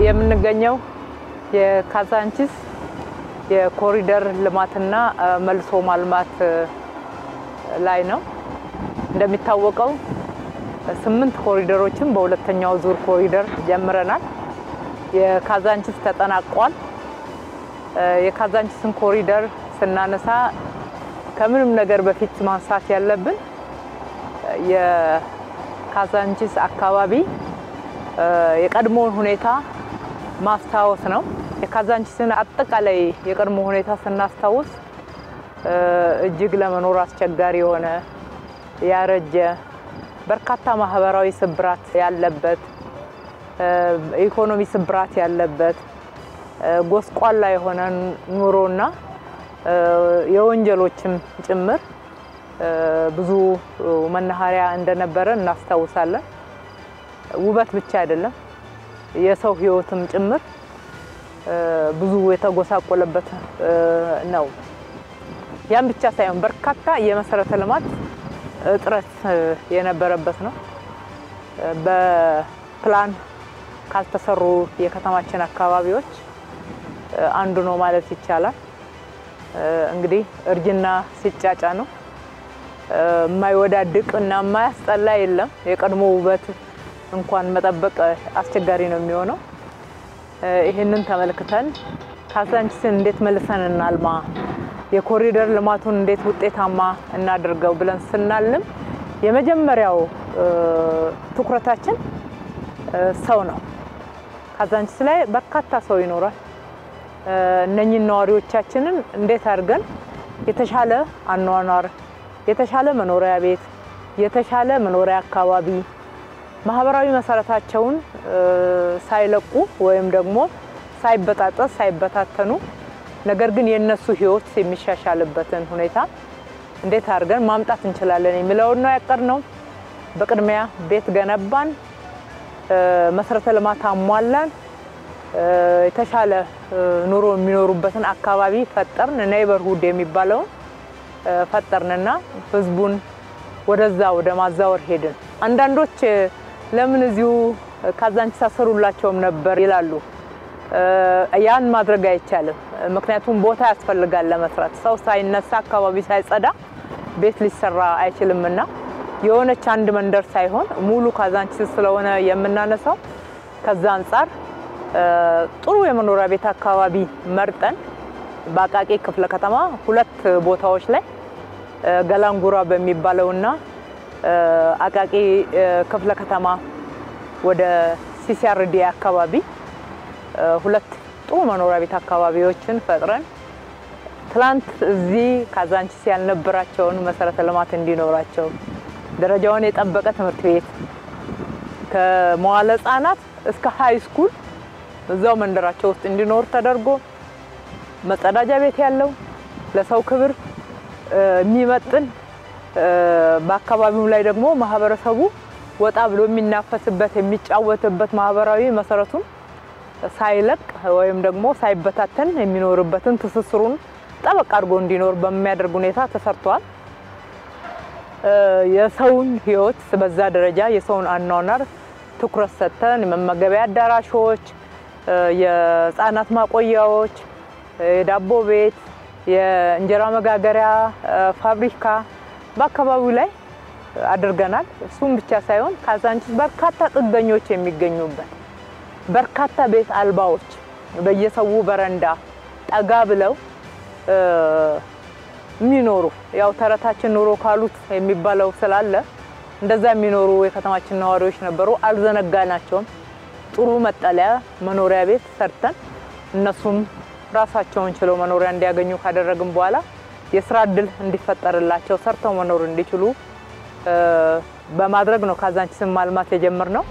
የምንገኘው የካዛንቺስ የኮሪደር ልማትና መልሶ ማልማት ላይ ነው። እንደሚታወቀው 8 ኮሪደሮችን በሁለተኛው ዙር ኮሪደር ጀምረናል። የካዛንቺስ ተጠናቋል። የካዛንቺስን ኮሪደር ስናነሳ ከምንም ነገር በፊት ማንሳት ያለብን የካዛንቺስ አካባቢ የቀድሞውን ሁኔታ ማስታወስ ነው። የካዛንቺስን አጠቃላይ የቀድሞ ሁኔታ ስናስታውስ እጅግ ለመኖር አስቸጋሪ የሆነ ያረጀ በርካታ ማህበራዊ ስብራት ያለበት ኢኮኖሚ ስብራት ያለበት ጎስቋላ የሆነ ኑሮና የወንጀሎችም ጭምር ብዙ መናኸሪያ እንደነበረ እናስታውሳለን። ውበት ብቻ አይደለም የሰው ህይወትም ጭምር ብዙ የተጎሳቆለበት ነው። ያን ብቻ ሳይሆን በርካታ የመሰረተ ልማት እጥረት የነበረበት ነው። በፕላን ካልተሰሩ የከተማችን አካባቢዎች አንዱ ነው ማለት ይቻላል። እንግዲህ እርጅና ሲጫጫ ነው የማይወዳድቅና የማያስጠላ የለም። የቀድሞ ውበት እንኳን መጠበቅ አስቸጋሪ ነው የሚሆነው። ይሄንን ተመልክተን ካዛንቺስን እንዴት መልሰን እናልማ፣ የኮሪደር ልማቱን እንዴት ውጤታማ እናድርገው ብለን ስናልም የመጀመሪያው ትኩረታችን ሰው ነው። ካዛንቺስ ላይ በርካታ ሰው ይኖራል። እነኚህ ነዋሪዎቻችንን እንዴት አድርገን የተሻለ አኗኗር፣ የተሻለ መኖሪያ ቤት፣ የተሻለ መኖሪያ አካባቢ ማህበራዊ መሰረታቸውን ሳይለቁ ወይም ደግሞ ሳይበጣጠስ ሳይበታተኑ ነገር ግን የነሱ ህይወት የሚሻሻልበትን ሁኔታ እንዴት አድርገን ማምጣት እንችላለን የሚለው ነው ያቀርነው። በቅድሚያ ቤት ገነባን፣ መሰረተ ልማት አሟላን፣ የተሻለ ኑሮ የሚኖሩበትን አካባቢ ፈጠርን፣ ኔይበርሁድ የሚባለው ፈጠርንና ህዝቡን ወደዛ ወደ ማዛወር ሄድን። አንዳንዶች ለምን እዚሁ ካዛንቺስ አሰሩላቸውም ነበር ይላሉ። ያን ማድረግ አይቻልም። ምክንያቱም ቦታ ያስፈልጋል ለመስራት። ሰው ሳይነሳ አካባቢ ሳይጸዳ ቤት ሊሰራ አይችልምና የሆነች አንድ መንደር ሳይሆን ሙሉ ካዛንቺስ ስለሆነ የምናነሳው ከዛ አንፃር ጥሩ የመኖሪያ ቤት አካባቢ መርጠን በአቃቂ ክፍለ ከተማ 2 ቦታዎች ላይ ገላንጉራ በሚባለውና አቃቂ ክፍለ ከተማ ወደ ሲሲአርዲ አካባቢ 2 ጥሩ መኖሪያ ቤት አካባቢዎችን ፈጥረን ትላንት እዚህ ካዛንቺስ ያልነበራቸውን መሰረተ ልማት እንዲኖራቸው ደረጃውን የጠበቀ ትምህርት ቤት ከመዋለ ህጻናት እስከ ሃይ ስኩል እዛው መንደራቸው ውስጥ እንዲኖር ተደርጎ መጸዳጃ ቤት ያለው ለሰው ክብር የሚመጥን በአካባቢው ላይ ደግሞ ማህበረሰቡ ወጣ ብሎ የሚናፈስበት የሚጫወትበት ማህበራዊ መሰረቱን ሳይለቅ ወይም ደግሞ ሳይበታተን የሚኖርበትን ትስስሩን ጠበቅ አድርጎ እንዲኖር በሚያደርግ ሁኔታ ተሰርቷል። የሰውን ህይወት በዛ ደረጃ የሰውን አኗኗር ትኩረት ሰጥተን የመመገቢያ አዳራሾች፣ የህፃናት ማቆያዎች፣ የዳቦ ቤት፣ የእንጀራ መጋገሪያ ፋብሪካ በአካባቢው ላይ አድርገናል። እሱም ብቻ ሳይሆን ካዛንቺስ በርካታ ጥገኞች የሚገኙበት በርካታ ቤት አልባዎች በየሰው በረንዳ ጠጋ ብለው የሚኖሩ ያው ተረታችን ኑሮ ካሉት የሚባለው ስላለ እንደዛ የሚኖሩ የከተማችን ነዋሪዎች ነበሩ። አልዘነጋናቸውም። ጥሩ መጠለያ መኖሪያ ቤት ሰርተን እነሱም ራሳቸውን ችለው መኖሪያ እንዲያገኙ ካደረግን በኋላ የስራ እድል እንዲፈጠርላቸው ሰርተው መኖር እንዲችሉ በማድረግ ነው ካዛንቺስን ማልማት የጀመርነው።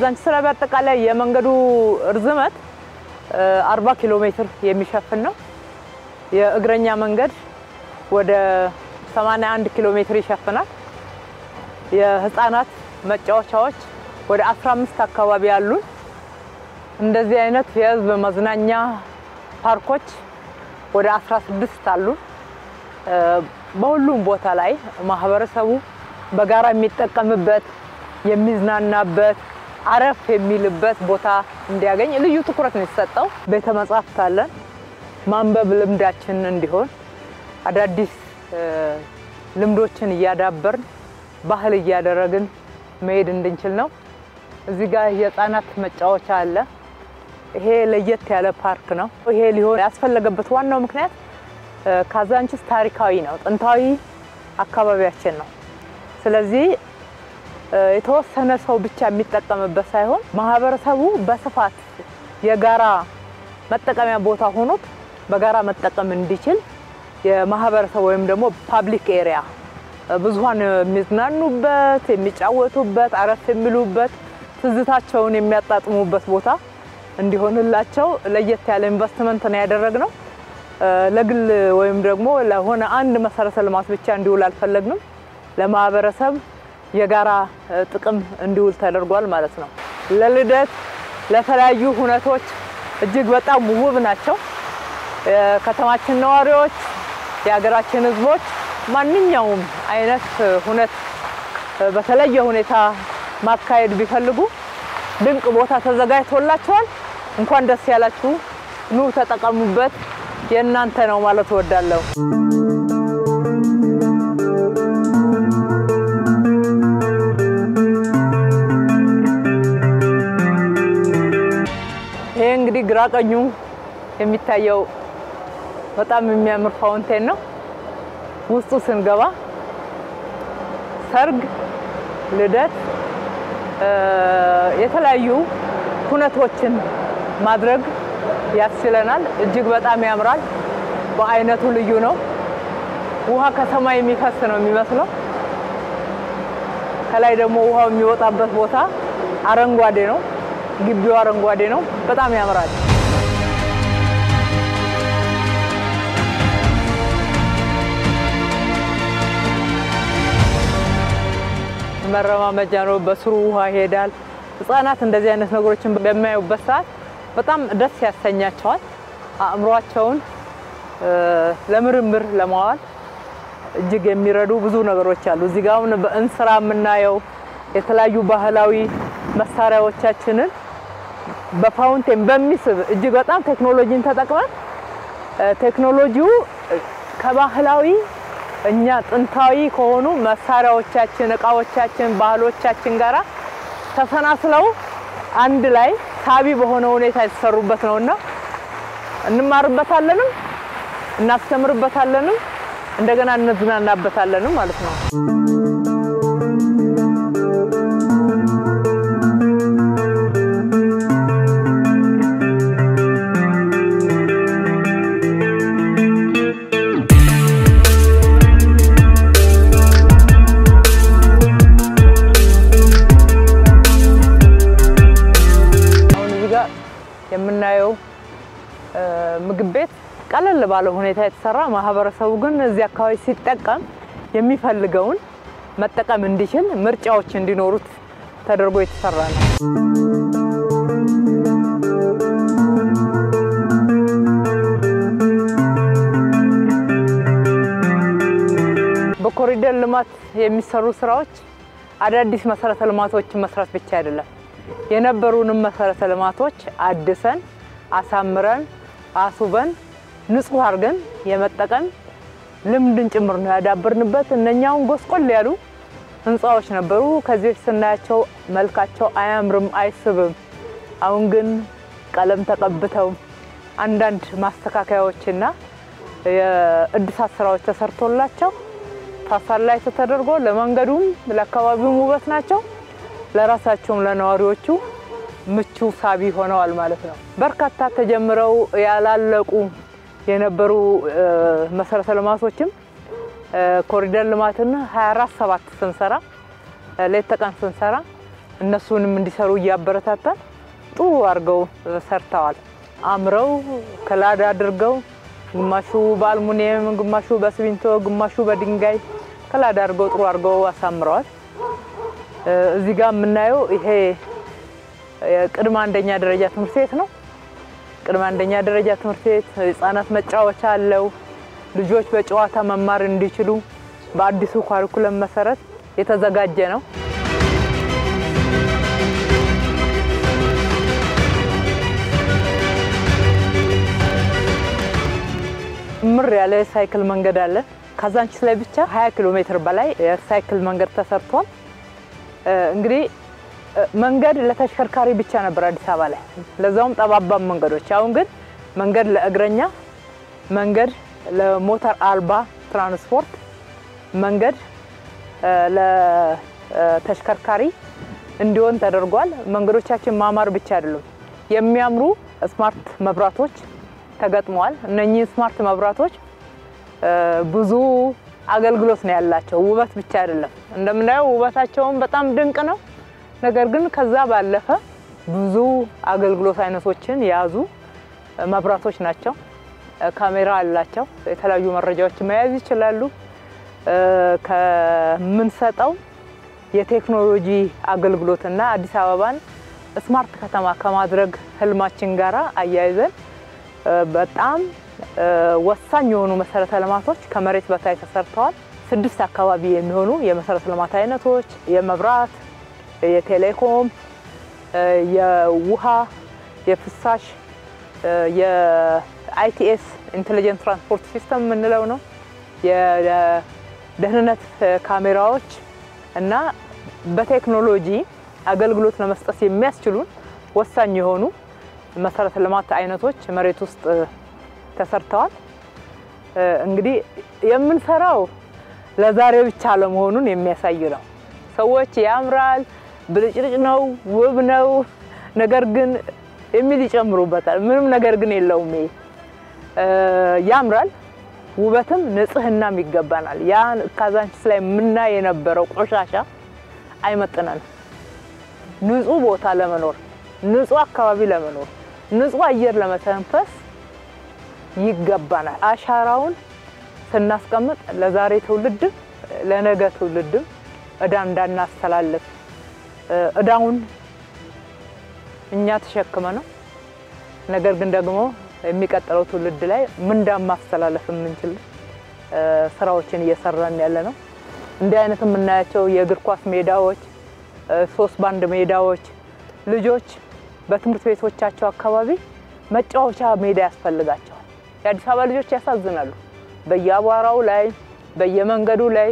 ካዛንቺስ ላይ በአጠቃላይ የመንገዱ ርዝመት 40 ኪሎ ሜትር የሚሸፍን ነው። የእግረኛ መንገድ ወደ 81 ኪሎ ሜትር ይሸፍናል። የህፃናት መጫወቻዎች ወደ 15 አካባቢ አሉ። እንደዚህ አይነት የህዝብ መዝናኛ ፓርኮች ወደ 16 አሉ። በሁሉም ቦታ ላይ ማህበረሰቡ በጋራ የሚጠቀምበት የሚዝናናበት አረፍ የሚልበት ቦታ እንዲያገኝ ልዩ ትኩረት ነው የተሰጠው። ቤተ መጻሕፍት አለን። ማንበብ ልምዳችን እንዲሆን አዳዲስ ልምዶችን እያዳበርን ባህል እያደረግን መሄድ እንድንችል ነው። እዚህ ጋር የህፃናት መጫወቻ አለ። ይሄ ለየት ያለ ፓርክ ነው። ይሄ ሊሆን ያስፈልገበት ዋናው ምክንያት ካዛንቺስ ታሪካዊ ነው፣ ጥንታዊ አካባቢያችን ነው። ስለዚህ የተወሰነ ሰው ብቻ የሚጠቀምበት ሳይሆን ማህበረሰቡ በስፋት የጋራ መጠቀሚያ ቦታ ሆኖት በጋራ መጠቀም እንዲችል የማህበረሰብ ወይም ደግሞ ፐብሊክ ኤሪያ ብዙሃን የሚዝናኑበት የሚጫወቱበት አረፍ የሚሉበት ትዝታቸውን የሚያጣጥሙበት ቦታ እንዲሆንላቸው ለየት ያለ ኢንቨስትመንት ነው ያደረግነው። ለግል ወይም ደግሞ ለሆነ አንድ መሰረተ ልማት ብቻ እንዲውል አልፈለግንም። ለማህበረሰብ የጋራ ጥቅም እንዲውል ተደርጓል ማለት ነው። ለልደት ለተለያዩ ሁነቶች እጅግ በጣም ውብ ናቸው። ከተማችን ነዋሪዎች የሀገራችን ህዝቦች ማንኛውም አይነት ሁነት በተለየ ሁኔታ ማካሄድ ቢፈልጉ ድንቅ ቦታ ተዘጋጅቶላቸዋል። እንኳን ደስ ያላችሁ፣ ኑ ተጠቀሙበት፣ የእናንተ ነው ማለት እወዳለሁ። ይሄ እንግዲህ ግራ ቀኙ የሚታየው በጣም የሚያምር ፋውንቴን ነው። ውስጡ ስንገባ ሰርግ፣ ልደት፣ የተለያዩ ሁነቶችን ማድረግ ያስችለናል። እጅግ በጣም ያምራል። በአይነቱ ልዩ ነው። ውሃ ከሰማይ የሚፈስ ነው የሚመስለው። ከላይ ደግሞ ውሃው የሚወጣበት ቦታ አረንጓዴ ነው። ግቢው አረንጓዴ ነው። በጣም ያምራል። መረማመጃ ነው። በስሩ ውሃ ይሄዳል። ህፃናት እንደዚህ አይነት ነገሮችን በሚያዩበት ሰዓት በጣም ደስ ያሰኛቸዋል። አእምሮአቸውን ለምርምር ለማዋል እጅግ የሚረዱ ብዙ ነገሮች አሉ። እዚህ ጋር በእንስራ የምናየው የተለያዩ ባህላዊ መሳሪያዎቻችንን በፋውንቴን በሚስብ እጅግ በጣም ቴክኖሎጂን ተጠቅመን ቴክኖሎጂው ከባህላዊ እኛ ጥንታዊ ከሆኑ መሳሪያዎቻችን እቃዎቻችን ባህሎቻችን ጋራ ተሰናስለው አንድ ላይ ሳቢ በሆነ ሁኔታ የተሰሩበት ነውና እንማርበታለንም እናስተምርበታለንም እንደገና እንዝናናበታለንም ማለት ነው። የምናየው ምግብ ቤት ቀለል ባለ ሁኔታ የተሰራ ማህበረሰቡ ግን እዚህ አካባቢ ሲጠቀም የሚፈልገውን መጠቀም እንዲችል ምርጫዎች እንዲኖሩት ተደርጎ የተሰራ ነው። በኮሪደር ልማት የሚሰሩ ስራዎች አዳዲስ መሰረተ ልማቶችን መስራት ብቻ አይደለም። የነበሩንም መሰረተ ልማቶች አድሰን አሳምረን አስውበን ንጹህ አድርገን የመጠቀም ልምድን ጭምር ነው ያዳበርንበት። እነኛውን ጎስቆል ያሉ ህንጻዎች ነበሩ። ከዚህ ስናያቸው መልካቸው አያምርም አይስብም። አሁን ግን ቀለም ተቀብተው አንዳንድ ማስተካከያዎችና የእድሳት ስራዎች ተሰርቶላቸው ታሳላይቶ ተደርጎ ለመንገዱም ለአካባቢውም ውበት ናቸው። ለራሳቸውም ለነዋሪዎቹ ምቹ ሳቢ ሆነዋል ማለት ነው። በርካታ ተጀምረው ያላለቁ የነበሩ መሰረተ ልማቶችም ኮሪደር ልማትን 24/7 ስንሰራ ሌት ተቀን ስንሰራ እነሱንም እንዲሰሩ ያበረታታል ጥሩ አርገው ሰርተዋል አምረው ከላዳ አድርገው ግማሹ በአልሙኒየም ግማሹ በሲሚንቶ ግማሹ በድንጋይ ከላዳ አድርገው ጥሩ አርገው አሳምረዋል እዚህ ጋር ምናየው ይሄ ቅድመ አንደኛ ደረጃ ትምህርት ቤት ነው ቅድመ አንደኛ ደረጃ ትምህርት ቤት ህፃናት መጫወቻ አለው ልጆች በጨዋታ መማር እንዲችሉ በአዲሱ ካሪኩለም መሰረት የተዘጋጀ ነው ምር ያለ ሳይክል መንገድ አለ ካዛንቺስ ላይ ብቻ 20 ኪሎ ሜትር በላይ የሳይክል መንገድ ተሰርቷል እንግዲህ መንገድ ለተሽከርካሪ ብቻ ነበር አዲስ አበባ ላይ ለዛውም ጠባባብ መንገዶች አሁን ግን መንገድ ለእግረኛ መንገድ ለሞተር አልባ ትራንስፖርት መንገድ ለተሽከርካሪ እንዲሆን ተደርጓል መንገዶቻችን ማማር ብቻ አይደሉም የሚያምሩ ስማርት መብራቶች ተገጥመዋል እነኚህ ስማርት መብራቶች ብዙ አገልግሎት ነው ያላቸው ውበት ብቻ አይደለም እንደምናየው ውበታቸውን በጣም ድንቅ ነው ነገር ግን ከዛ ባለፈ ብዙ አገልግሎት አይነቶችን ያዙ መብራቶች ናቸው ካሜራ አላቸው የተለያዩ መረጃዎችን መያዝ ይችላሉ ከመንሰጣው የቴክኖሎጂ አገልግሎትና አዲስ አበባን ስማርት ከተማ ከማድረግ ህልማችን ጋራ አያይዘን በጣም ወሳኝ የሆኑ መሰረተ ልማቶች ከመሬት በታይ ተሰርተዋል 6 አካባቢ የሚሆኑ የመሰረተ ልማት አይነቶች የመብራት የቴሌኮም የውሃ የፍሳሽ የአይቲኤስ ኢንተለጀንት ትራንስፖርት ሲስተም ምንለው ነው የደህንነት ካሜራዎች እና በቴክኖሎጂ አገልግሎት ለመስጠት የሚያስችሉን ወሳኝ የሆኑ መሰረተ ልማት አይነቶች መሬት ውስጥ ተሰርተዋል እንግዲህ የምንሰራው ለዛሬ ብቻ ለመሆኑን የሚያሳይ ነው ሰዎች ያምራል ብልጭልጭ ነው ውብ ነው ነገር ግን የሚል ይጨምሩበታል ምንም ነገር ግን የለውም ያምራል ውበትም ንጽህናም ይገባናል ያን ካዛንቺስ ላይ ምና የነበረው ቆሻሻ አይመጥነን ንጹህ ቦታ ለመኖር ንጹህ አካባቢ ለመኖር ንጹህ አየር ለመተንፈስ ይገባናል አሻራውን ስናስቀምጥ ለዛሬ ትውልድ ለነገ ትውልድ እዳ እንዳናስተላልፍ እዳውን እኛ ተሸክመነው ነገር ግን ደግሞ የሚቀጥለው ትውልድ ላይ ምንዳ ማስተላለፍ የምንችል ስራዎችን እየሰራን ያለነው እንደ አይነት ምናያቸው የእግር ኳስ ሜዳዎች 3 ባንድ ሜዳዎች ልጆች በትምህርት ቤቶቻቸው አካባቢ መጫወቻ ሜዳ ያስፈልጋቸዋል የአዲስ አበባ ልጆች ያሳዝናሉ በየአቧራው ላይ በየመንገዱ ላይ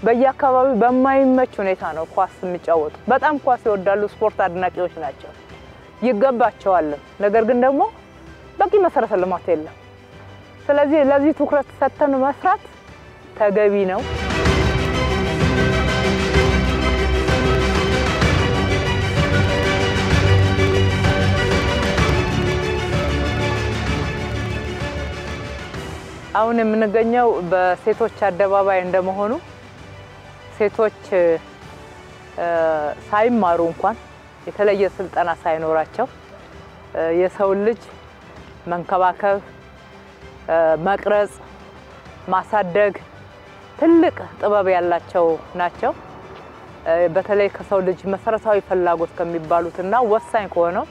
በየአካባቢ በማይመች ሁኔታ ነው ኳስ የሚጫወቱ በጣም ኳስ ይወዳሉ ስፖርት አድናቂዎች ናቸው ይገባቸዋል ነገር ግን ደግሞ በቂ መሰረተ ልማት የለም ስለዚህ ለዚህ ትኩረት ሰጥተን መስራት ተገቢ ነው አሁን የምንገኘው በሴቶች አደባባይ እንደመሆኑ ሴቶች ሳይማሩ እንኳን የተለየ ስልጠና ሳይኖራቸው የሰው ልጅ መንከባከብ መቅረጽ ማሳደግ ትልቅ ጥበብ ያላቸው ናቸው በተለይ ከሰው ልጅ መሰረታዊ ፍላጎት ከሚባሉትና ወሳኝ ከሆነው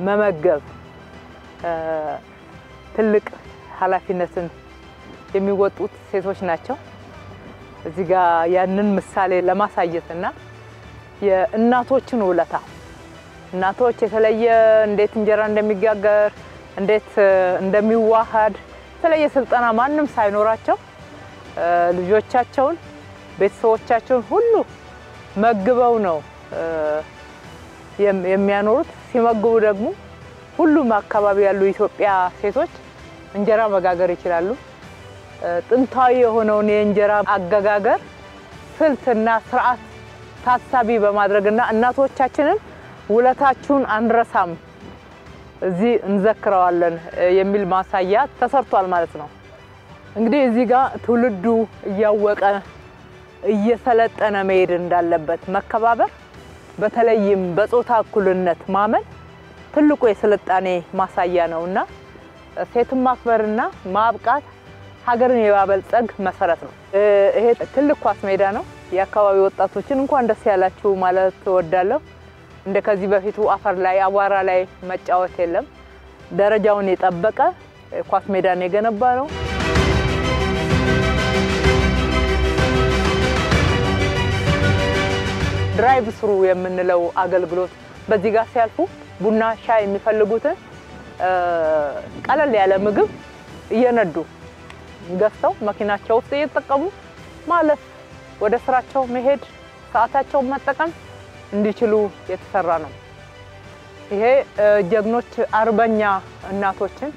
መመገብ ትልቅ ኃላፊነትን የሚወጡት ሴቶች ናቸው እዚህ ጋር ያንን ምሳሌ ለማሳየትና የእናቶችን ውለታ እናቶች የተለየ እንዴት እንጀራ እንደሚጋገር እንዴት እንደሚዋሃድ የተለየ ስልጠና ማንንም ሳይኖራቸው ልጆቻቸውን ቤተሰቦቻቸውን ሁሉ መግበው ነው የሚያኖሩት ሲመግቡ ደግሞ ሁሉም አካባቢ ያሉ ኢትዮጵያ ሴቶች እንጀራ መጋገር ይችላሉ ጥንታዊ የሆነውን የእንጀራ አጋጋገር ስልትና ስርዓት ታሳቢ በማድረግና እናቶቻችንን ውለታችሁን አንረሳም እዚህ እንዘክራለን የሚል ማሳያ ተሰርቷል ማለት ነው እንግዲህ እዚህ ጋር ትውልዱ እያወቀ እየሰለጠነ መሄድ እንዳለበት መከባበር በተለይም በጾታ እኩልነት ማመን ትልቁ የስልጣኔ ማሳያ ነውና ሴትን ማክበርና ማብቃት ሀገርን የማበልጸግ መሰረት ነው። ይሄ ትልቅ ኳስ ሜዳ ነው። የአካባቢ ወጣቶችን እንኳን ደስ ያላችሁ ማለት እወዳለሁ። እንደከዚህ በፊቱ አፈር ላይ አቧራ ላይ መጫወት የለም። ደረጃውን የጠበቀ ኳስ ሜዳን የገነባ ነው። ድራይቭ ስሩ የምንለው አገልግሎት በዚህ ጋር ሲያልፉ ቡና ሻይ የሚፈልጉትን ቀለል ያለ ምግብ እየነዱ ገፍተው መኪናቸው ውስጥ እየተጠቀሙ ማለፍ ወደ ስራቸው መሄድ ሰዓታቸው መጠቀም እንዲችሉ የተሰራ ነው። ይሄ ጀግኖች አርበኛ እናቶችን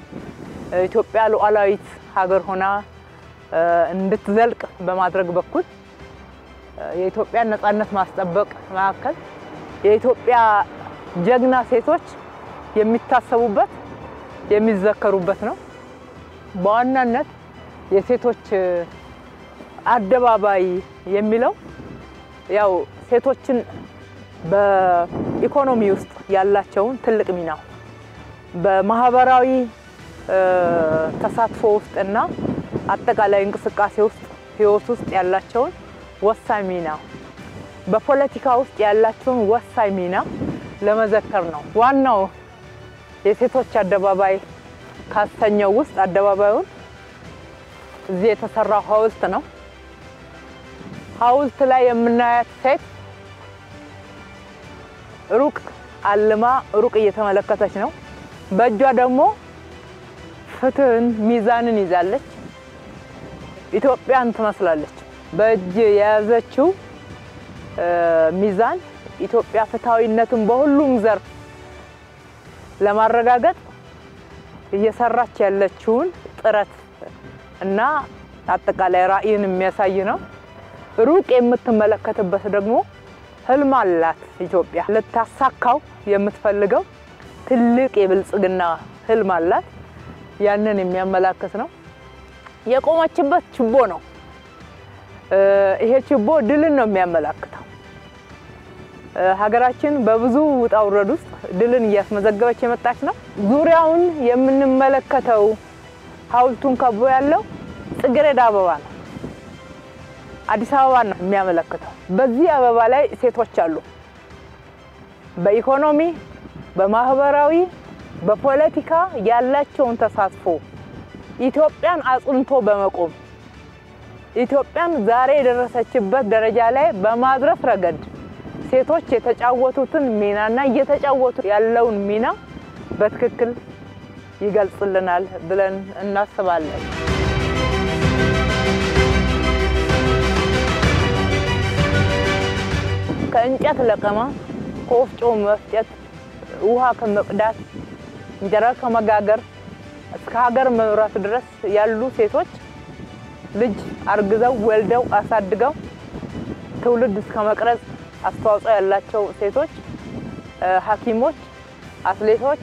ኢትዮጵያ ሉዓላዊት ሀገር ሆና እንድትዘልቅ በማድረግ በኩል የኢትዮጵያ ነፃነት ማስጠበቅ ማዕከል የኢትዮጵያ ጀግና ሴቶች የሚታሰቡበት የሚዘከሩበት ነው። በዋናነት የሴቶች አደባባይ የሚለው ያው ሴቶችን በኢኮኖሚ ውስጥ ያላቸውን ትልቅ ሚና በማህበራዊ ተሳትፎ ውስጥና አጠቃላይ እንቅስቃሴ ውስጥ ህይወት ውስጥ ያላቸውን ወሳኝ ሚና በፖለቲካ ውስጥ ያላቸውን ወሳኝ ሚና ለመዘከር ነው። ዋናው የሴቶች አደባባይ ካሰኘው ውስጥ አደባባዩን እዚህ የተሰራው ሐውልት ነው። ሐውልት ላይ የምናያት ሴት ሩቅ አልማ ሩቅ እየተመለከተች ነው። በእጇ ደግሞ ፍትህን ሚዛንን ይዛለች። ኢትዮጵያን ትመስላለች። በእጅ የያዘችው ሚዛን ኢትዮጵያ ፍትሃዊነትን በሁሉም ዘርፍ ለማረጋገጥ እየሰራች ያለችውን ጥረት እና አጠቃላይ ራዕይን የሚያሳይ ነው። ሩቅ የምትመለከትበት ደግሞ ህልም አላት ኢትዮጵያ ልታሳካው የምትፈልገው ትልቅ የብልጽግና ህልም አላት። ያንን የሚያመላክት ነው። የቆመችበት ችቦ ነው። ይሄ ችቦ ድልን ነው የሚያመላክተው። ሀገራችን በብዙ ውጣ ውረድ ውስጥ ድልን እያስመዘገበች የመጣች ነው። ዙሪያውን የምንመለከተው ሐውልቱን ከቦ ያለው ጽጌረዳ አበባ ነው። አዲስ አበባ ነው የሚያመለክተው። በዚህ አበባ ላይ ሴቶች አሉ። በኢኮኖሚ፣ በማህበራዊ፣ በፖለቲካ ያላቸውን ተሳትፎ ኢትዮጵያን አጽንቶ በመቆም ኢትዮጵያን ዛሬ የደረሰችበት ደረጃ ላይ በማድረስ ረገድ ሴቶች የተጫወቱትን ሚናና እየተጫወቱ ያለውን ሚና በትክክል ይገልጽልናል ብለን እናስባለን። ከእንጨት ለቀማ፣ ከወፍጮ መፍጨት፣ ውሃ ከመቅዳት፣ እንጀራ ከመጋገር እስከ ሀገር መብራት ድረስ ያሉ ሴቶች ልጅ አርግዘው ወልደው አሳድገው ትውልድ እስከ መቅረጽ አስተዋጽኦ ያላቸው ሴቶች ሐኪሞች፣ አትሌቶች፣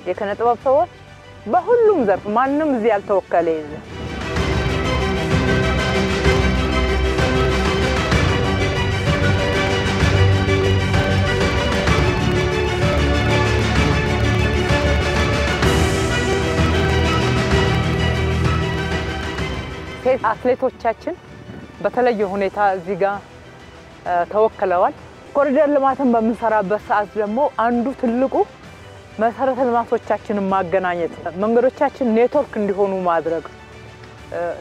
የኪነ ጥበብ ሰዎች በሁሉም ዘርፍ ማንንም እዚህ ያልተወከለ የለም። ሴት አትሌቶቻችን በተለየ ሁኔታ እዚህ ጋር ተወክለዋል። ኮሪደር ልማትን በመሰራበት ሰዓት ደግሞ አንዱ ትልቁ መሰረተ ልማቶቻችንን ማገናኘት፣ መንገዶቻችን ኔትወርክ እንዲሆኑ ማድረግ።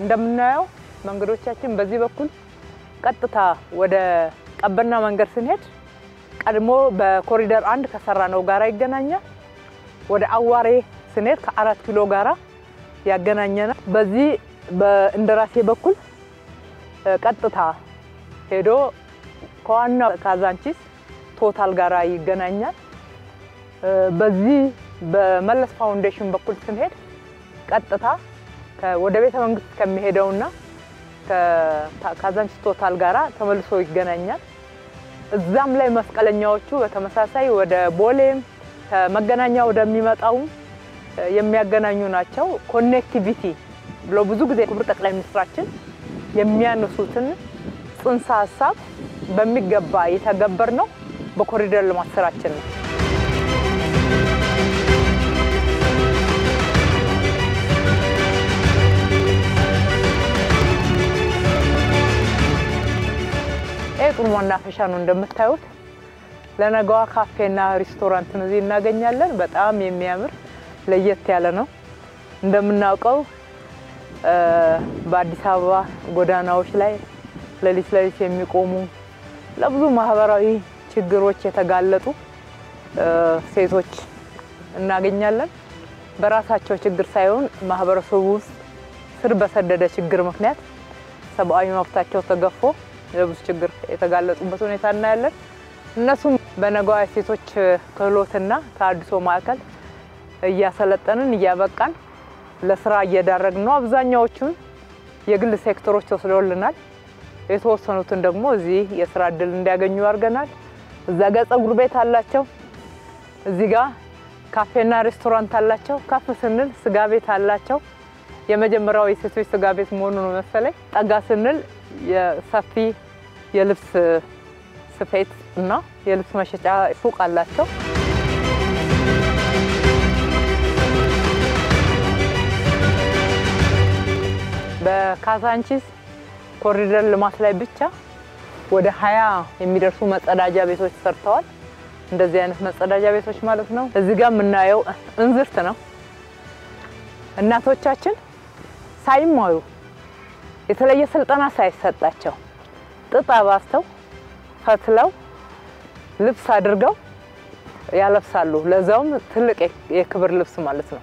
እንደምናየው መንገዶቻችን በዚህ በኩል ቀጥታ ወደ ቀበና መንገድ ስንሄድ ቀድሞ በኮሪደር 1 ከሰራነው ጋራ ይገናኛል። ወደ አዋሬ ስንሄድ ከ4 ኪሎ ጋራ ያገናኘናል። በዚህ በእንደራሴ በኩል ቀጥታ ሄዶ ከዋና ካዛንቺስ ቶታል ጋራ ይገናኛል። በዚህ በመለስ ፋውንዴሽን በኩል ስንሄድ ቀጥታ ወደ ቤተ መንግስት ከሚሄደውና ከካዛንቺስ ቶታል ጋራ ተመልሶ ይገናኛል። እዛም ላይ መስቀለኛዎቹ በተመሳሳይ ወደ ቦሌም ከመገናኛ ወደሚመጣው የሚያገናኙ ናቸው። ኮኔክቲቪቲ ብሎ ብዙ ጊዜ ክቡር ጠቅላይ ሚኒስትራችን የሚያነሱትን ጽንሰ ሐሳብ በሚገባ የተገበር ነው። በኮሪደር ልማት ስራችን ነው። ጥሩ መናፈሻ ነው እንደምታዩት። ለነገዋ ካፌና ሬስቶራንት ነው እዚህ እናገኛለን። በጣም የሚያምር ለየት ያለ ነው። እንደምናውቀው በአዲስ አበባ ጎዳናዎች ላይ ለሊት የሚቆሙ ለብዙ ማህበራዊ ችግሮች የተጋለጡ ሴቶች እናገኛለን። በራሳቸው ችግር ሳይሆን ማህበረሰቡ ውስጥ ስር በሰደደ ችግር ምክንያት ሰብአዊ መብታቸው ተገፎ ለብዙ ችግር የተጋለጡበት ሁኔታ እናያለን። እነሱም በነገዋ ሴቶች ክህሎትና ተሃድሶ ማዕከል እያሰለጠንን እያበቃን ለስራ እየዳረግን ነው። አብዛኛዎቹን የግል ሴክተሮች ተወስደውልናል። የተወሰኑትን ደግሞ እዚህ የስራ እድል እንዲያገኙ አድርገናል። እዛ ጋር ፀጉር ቤት አላቸው፣ እዚህ ጋር ካፌና ሬስቶራንት አላቸው። ከፍ ስንል ስጋ ቤት አላቸው። የመጀመሪያው የሴቶች ስጋ ቤት መሆኑ ነው መሰለኝ። ጠጋ ስንል የሰፊ የልብስ ስፌት እና የልብስ መሸጫ ሱቅ አላቸው። በካዛንቺስ ኮሪደር ልማት ላይ ብቻ ወደ 20 የሚደርሱ መጸዳጃ ቤቶች ሰርተዋል። እንደዚህ አይነት መጸዳጃ ቤቶች ማለት ነው። እዚህ ጋር የምናየው እንዝርት ነው። እናቶቻችን ሳይማሩ የተለየ ስልጠና ሳይሰጣቸው ጥጥ አባስተው ፈትለው ልብስ አድርገው ያለብሳሉ። ለዛውም ትልቅ የክብር ልብስ ማለት ነው።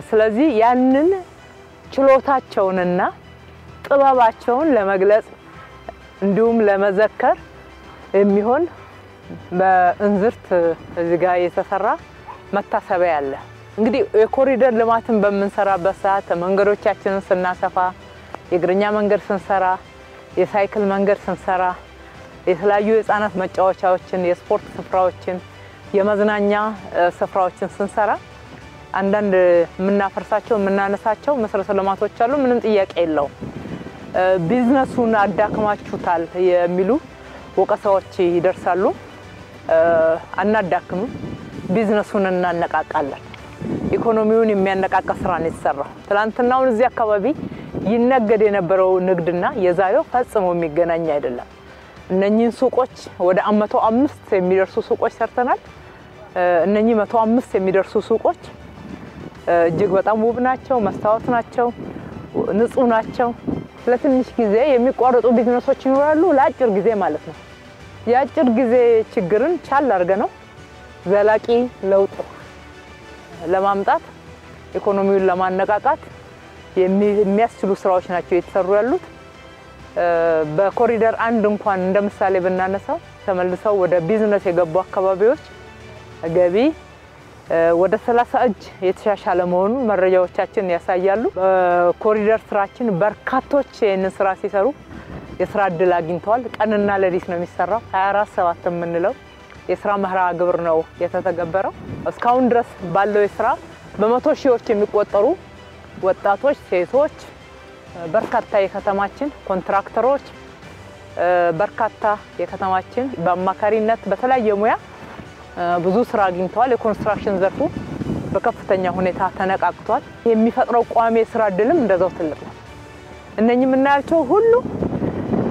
ስለዚህ ያንን ችሎታቸውንና ጥበባቸውን ለመግለጽ እንዲሁም ለመዘከር የሚሆን በእንዝርት እዚህ ጋር የተሰራ መታሰቢያ አለ። እንግዲህ የኮሪደር ልማትን በመንሰራበት ሰዓት መንገዶቻችንን ስናሰፋ፣ የእግረኛ መንገድ ስንሰራ፣ የሳይክል መንገድ ስንሰራ፣ የተለያዩ የህፃናት መጫወቻዎችን፣ የስፖርት ስፍራዎችን፣ የመዝናኛ ስፍራዎችን ስንሰራ አንዳንድ የምናፈርሳቸው የምናነሳቸው መሰረተ ልማቶች አሉ። ምንም ጥያቄ የለውም። ቢዝነሱን አዳክማችሁታል የሚሉ ወቀሳዎች ይደርሳሉ። አናዳክምም፣ ቢዝነሱን እናነቃቃለን። ኢኮኖሚውን የሚያነቃቃ ስራ ነው የተሰራው። ትላንትናው እዚህ አካባቢ ይነገድ የነበረው ንግድና የዛሬው ፈጽሞ የሚገናኝ አይደለም። እነኚህን ሱቆች ወደ 105 የሚደርሱ ሱቆች ሰርተናል። እነኚህ 105 የሚደርሱ ሱቆች እጅግ በጣም ውብ ናቸው፣ መስታወት ናቸው፣ ንጹህ ናቸው። ለትንሽ ጊዜ የሚቋረጡ ቢዝነሶች ይኖራሉ፣ ለአጭር ጊዜ ማለት ነው። የአጭር ጊዜ ችግርን ቻል አድርገነው ዘላቂ ለውጥ ለማምጣት ኢኮኖሚውን ለማነቃቃት የሚያስችሉ ስራዎች ናቸው የተሰሩ ያሉት። በኮሪደር አንድ እንኳን እንደምሳሌ ብናነሳው ተመልሰው ወደ ቢዝነስ የገቡ አካባቢዎች ገቢ ወደ 30 እጅ የተሻሻለ መሆኑን መረጃዎቻችን ያሳያሉ። በኮሪደር ስራችን በርካቶች ይህንን ስራ ሲሰሩ የስራ እድል አግኝተዋል። ቀንና ሌሊት ነው የሚሰራው። 24/7 የምንለው የስራ መርሃ ግብር ነው የተተገበረው። እስካሁን ድረስ ባለው የስራ በመቶ ሺዎች የሚቆጠሩ ወጣቶች፣ ሴቶች፣ በርካታ የከተማችን ኮንትራክተሮች፣ በርካታ የከተማችን በአማካሪነት በተለያየ ሙያ ብዙ ስራ አግኝተዋል። የኮንስትራክሽን ዘርፉ በከፍተኛ ሁኔታ ተነቃቅቷል። የሚፈጥረው ቋሚ የስራ እድልም እንደዛው ትልቅ ነው። እነኚህ የምናያቸው ሁሉ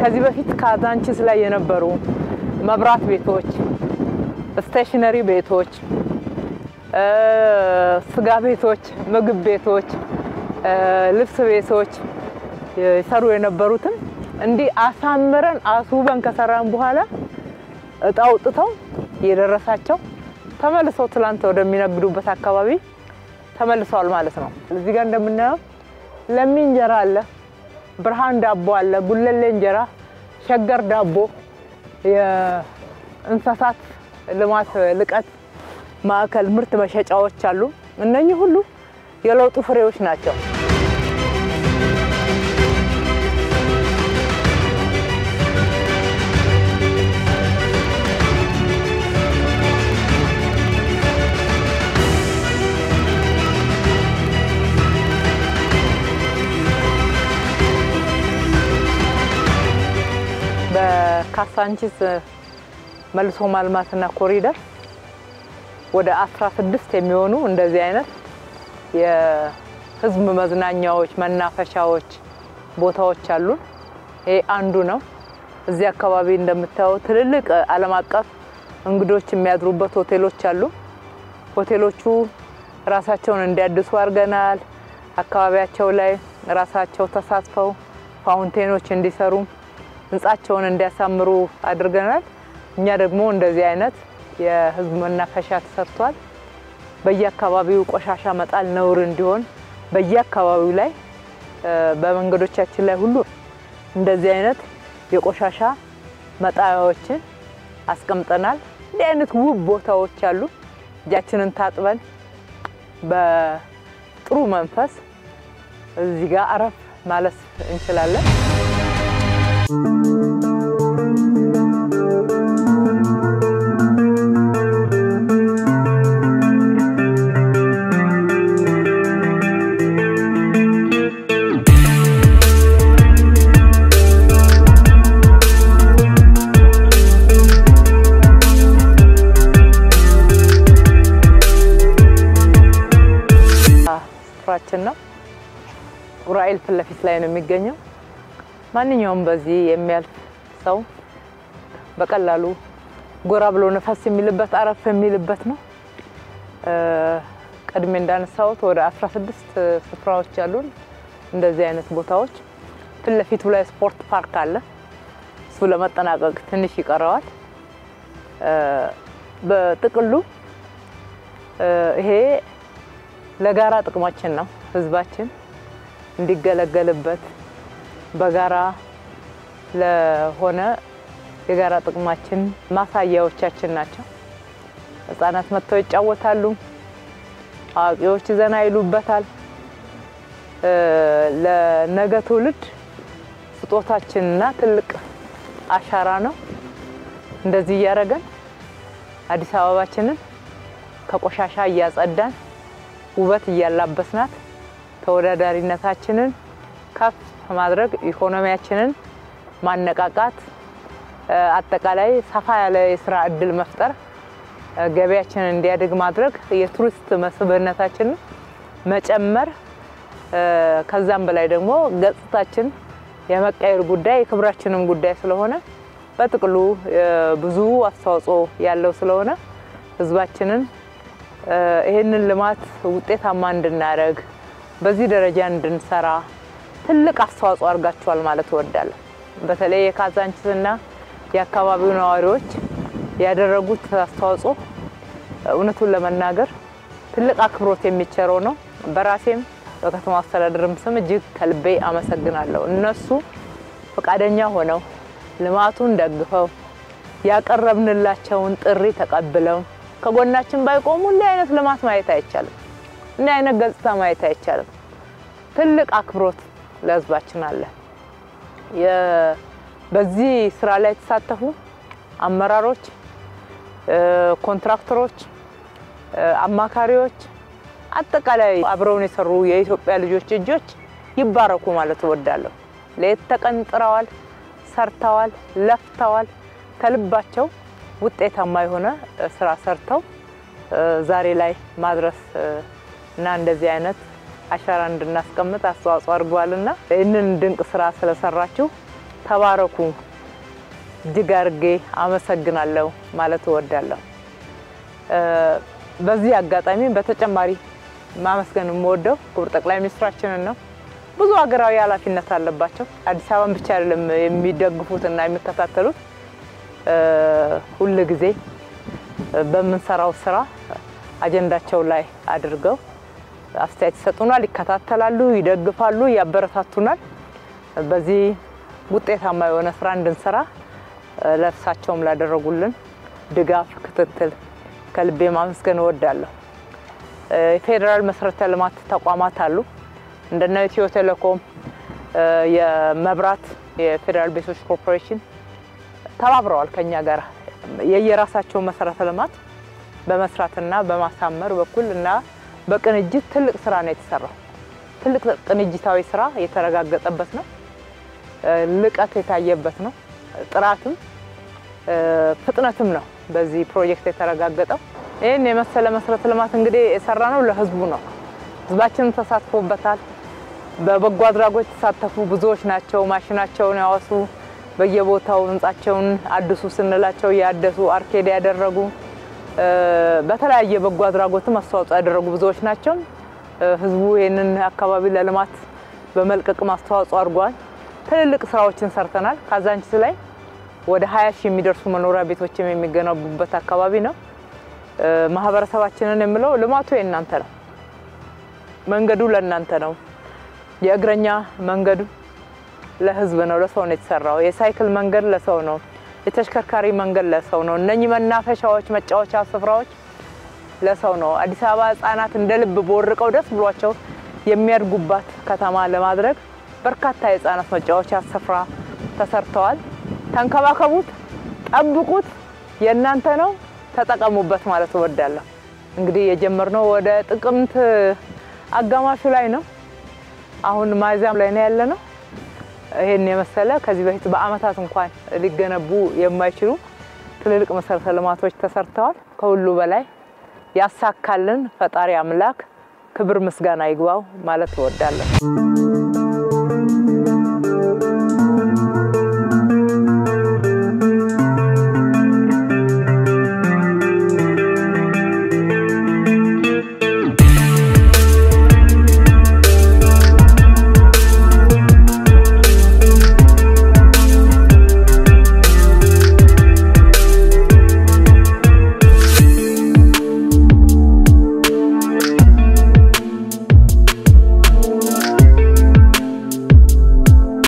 ከዚህ በፊት ካዛንቺስ ላይ የነበሩ መብራት ቤቶች፣ ስቴሽነሪ ቤቶች፣ ስጋ ቤቶች፣ ምግብ ቤቶች፣ ልብስ ቤቶች ይሰሩ የነበሩትን እንዲህ አሳምረን አስውበን ከሰራን በኋላ እጣው ጥተው የደረሳቸው ተመልሰው ትላንት ወደሚነግዱበት አካባቢ ተመልሰዋል ማለት ነው። እዚህ ጋር እንደምናየው ለሚ እንጀራ አለ፣ ብርሃን ዳቦ አለ፣ ጉለሌ እንጀራ፣ ሸገር ዳቦ፣ የእንስሳት ልማት ልቀት ማዕከል ምርት መሸጫዎች አሉ። እነኚህ ሁሉ የለውጡ ፍሬዎች ናቸው። በካዛንቺስ መልሶ ማልማትና ኮሪደር ወደ 16 የሚሆኑ እንደዚህ አይነት የህዝብ መዝናኛዎች መናፈሻዎች ቦታዎች አሉ። ይሄ አንዱ ነው። እዚህ አካባቢ እንደምታዩ ትልልቅ ዓለም አቀፍ እንግዶች የሚያድሩበት ሆቴሎች አሉ። ሆቴሎቹ ራሳቸውን እንዲያድሱ አድርገናል። አካባቢያቸው ላይ ራሳቸው ተሳትፈው ፋውንቴኖች እንዲሰሩ ህንጻቸውን እንዲያሳምሩ አድርገናል። እኛ ደግሞ እንደዚህ አይነት የህዝብ መናፈሻ ተሰርቷል። በየአካባቢው ቆሻሻ መጣል ነውር እንዲሆን በየአካባቢው ላይ በመንገዶቻችን ላይ ሁሉ እንደዚህ አይነት የቆሻሻ መጣያዎችን አስቀምጠናል። እንዲህ አይነት ውብ ቦታዎች አሉ። እጃችንን ታጥበን በጥሩ መንፈስ እዚህ ጋር አረፍ ማለት እንችላለን። ስፍራችን ነው። ኡራኤል ፍለፊት ላይ ነው የሚገኘው። ማንኛውም በዚህ የሚያልፍ ሰው በቀላሉ ጎራ ብሎ ነፋስ የሚልበት አረፍ የሚልበት ነው። ቀድሜ እንዳነሳሁት ወደ 16 ስፍራዎች አሉን እንደዚህ አይነት ቦታዎች። ፍለፊቱ ላይ ስፖርት ፓርክ አለ። እሱ ለመጠናቀቅ ትንሽ ይቀረዋል። በጥቅሉ ይሄ ለጋራ ጥቅማችን ነው። ህዝባችን እንዲገለገልበት በጋራ ለሆነ የጋራ ጥቅማችን ማሳያዎቻችን ናቸው። ህፃናት መጥተው ይጫወታሉ፣ አዋቂዎች ዘና ይሉበታል። ለነገ ትውልድ ስጦታችንና ትልቅ አሻራ ነው። እንደዚህ ያረጋን አዲስ አበባችንን ከቆሻሻ ያጸዳን ውበት ያላበስናት ተወዳዳሪነታችንን ከፍ ማድረግ ኢኮኖሚያችንን ማነቃቃት አጠቃላይ ሰፋ ያለ የሥራ እድል መፍጠር ገበያችንን እንዲያድግ ማድረግ የቱሪስት መስህብነታችንን መጨመር ከዛም በላይ ደግሞ ገጽታችን የመቀየር ጉዳይ ክብራችንም ጉዳይ ስለሆነ በጥቅሉ ብዙ አስተዋጽኦ ያለው ስለሆነ ህዝባችንን ይሄንን ልማት ውጤታማ እንድናረግ በዚህ ደረጃ እንድንሰራ ትልቅ አስተዋጽኦ አድርጋችኋል ማለት እወዳለሁ። በተለይ የካዛንቺስና የአካባቢው ነዋሪዎች ያደረጉት አስተዋጽኦ እውነቱን ለመናገር ትልቅ አክብሮት የሚቸረው ነው። በራሴም በከተማ አስተዳደርም ስም እጅግ ከልቤ አመሰግናለሁ። እነሱ ፈቃደኛ ሆነው ልማቱን ደግፈው ያቀረብንላቸውን ጥሪ ተቀብለው ከጎናችን ባይቆሙ እንዲህ አይነት ልማት ማየት አይቻልም። እንዲህ አይነት ገጽታ ማየት አይቻልም። ትልቅ አክብሮት ለህዝባችን አለ። በዚህ ስራ ላይ ተሳተፉ አመራሮች፣ ኮንትራክተሮች፣ አማካሪዎች አጠቃላይ አብረውን የሰሩ የኢትዮጵያ ልጆች እጆች ይባረኩ ማለት እወዳለሁ። ለየት ተቀን ጥረዋል፣ ሰርተዋል፣ ለፍተዋል። ከልባቸው ውጤታማ የሆነ ስራ ሰርተው ዛሬ ላይ ማድረስ እና እንደዚህ አይነት አሻራ እንድናስቀምጥ አስተዋጽኦ አድርጓልና ይህንን ድንቅ ስራ ስለሰራችሁ ተባረኩ። እጅግ አድርጌ አመሰግናለሁ ማለት እወዳለሁ። በዚህ አጋጣሚ በተጨማሪ ማመስገን የምወደው ክቡር ጠቅላይ ሚኒስትራችንን ነው። ብዙ ሀገራዊ ኃላፊነት አለባቸው። አዲስ አበባን ብቻ አይደለም የሚደግፉትና የሚከታተሉት ሁሉ ጊዜ በመንሰራው ስራ አጀንዳቸው ላይ አድርገው አስተያየት ይሰጡናል፣ ይከታተላሉ፣ ይደግፋሉ፣ ያበረታቱናል። በዚህ ውጤታማ የሆነ ስራ እንድንሰራ ለፍሳቸውም ላደረጉልን ድጋፍ ክትትል ከልቤ ማመስገን እወዳለሁ። የፌደራል መሰረተ ልማት ተቋማት አሉ እንደነ ኢትዮ ቴሌኮም፣ የመብራት፣ የፌደራል ቤቶች ኮርፖሬሽን ተባብረዋል ከኛ ጋር የየራሳቸው መሰረተ ልማት በመስራትና በማሳመር በኩልና በቅንጅት ትልቅ ስራ ነው የተሰራው። ትልቅ ቅንጅታዊ ስራ የተረጋገጠበት ነው። ልቀት የታየበት ነው። ጥራትም ፍጥነትም ነው በዚህ ፕሮጀክት የተረጋገጠው ይሄን የመሰለ መሰረተ ልማት እንግዲህ የሰራነው ለህዝቡ ነው ህዝባችን ተሳትፎበታል በበጎ አድራጎት ተሳተፉ ብዙዎች ናቸው ማሽናቸውን ያወሱ በየቦታው ህንጻቸውን አድሱ ስንላቸው ያደሱ አርኬድ ያደረጉ በተለያየ በጎ አድራጎት ማስተዋጽኦ ያደረጉ ብዙዎች ናቸው ህዝቡ ይሄንን አካባቢ ለልማት በመልቀቅ ማስተዋጽኦ አድርጓል ትልልቅ ስራዎችን ሰርተናል ካዛንቺስ ላይ ወደ 20 ሺህ የሚደርሱ መኖሪያ ቤቶችም የሚገነቡበት አካባቢ ነው ማህበረሰባችንን የምለው ልማቱ የእናንተ ነው መንገዱ ለእናንተ ነው የእግረኛ መንገዱ ለህዝብ ነው ለሰው ነው የተሰራው የሳይክል መንገድ ለሰው ነው የተሽከርካሪ መንገድ ለሰው ነው እነኚህ መናፈሻዎች መጫወቻ ስፍራዎች ለሰው ነው አዲስ አበባ ህፃናት እንደልብ ቦርቀው ደስ ብሏቸው የሚያድጉባት ከተማ ለማድረግ በርካታ የህፃናት መጫወቻ ስፍራ ተሰርተዋል ተንከባከቡት ጠብቁት የእናንተ ነው ተጠቀሙበት ማለት ወዳለሁ እንግዲህ የጀመርነው ወደ ጥቅምት አጋማሹ ላይ ነው አሁን ማይዛም ላይ ነው ያለነው ይሄን የመሰለ ከዚህ በፊት በአመታት እንኳን ሊገነቡ የማይችሉ ትልልቅ መሰረተ ልማቶች ተሰርተዋል ከሁሉ በላይ ያሳካልን ፈጣሪ አምላክ ክብር ምስጋና ይግባው ማለት ወዳለሁ